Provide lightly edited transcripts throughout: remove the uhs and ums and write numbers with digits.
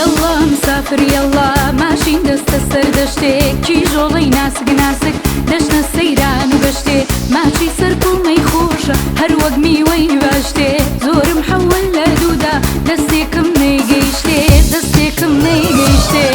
يلا مسافر يلا ماشین دەستە سەر دەشتێک کیژۆڵەی ناسک ناسک دەشنە سەیران و گەشتێ ماچی سەر کوڵمەی خۆشە هەر وەک میوەی باشتێ زۆرم حەول لە دوودا دەستێکم نەیگەیشتێ دەستێکم نەیگەیشتێ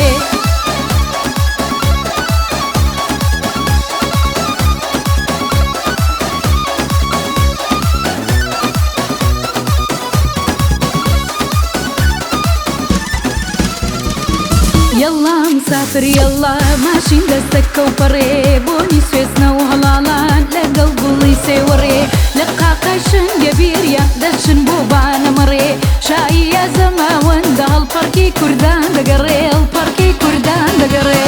يلا مسافر يلا ماشین دەستەکە و پەڕێ بۆنی سوێسنە و هەڵاڵان لەگەڵ گوڵی سێوەڕێ لە قاقای شەنگە بیریە دەچن بۆ بانەمەڕێ شاییە زەماوەندە هەڵپەڕکی کوردان دەگەڕێ هەڵپەڕکی کوردان دەگەڕێ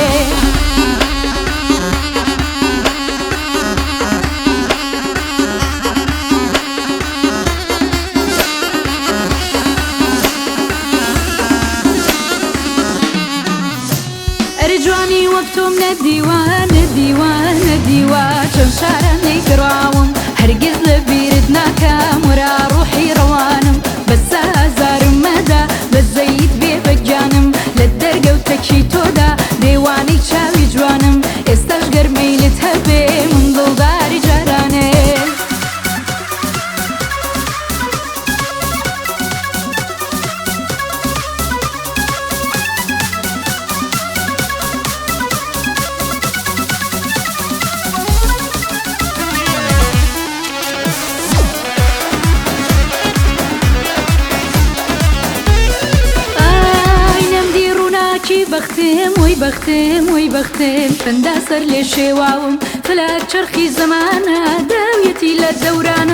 جوانی وەک تۆم نەدیوان نەدیوان نەدیوان چەند شارە نەیگەڕاوم هەرگیز لە بیرت ناکەم وەرا ڕوحی ڕەوانم بەسە هەزارم مەدا بەزەیت بێ بەگیانم لە دەرگەوتەکی تۆدا دەیوانەی چاوی جوانم ئێستاش گەرمەیلت هەبێ من دڵداری جارانێ بەختم وەی بەختم وەی بەختم فەندا سەر لێ شێواوم فلک چرخی زەمانە داویەتی لە دەوران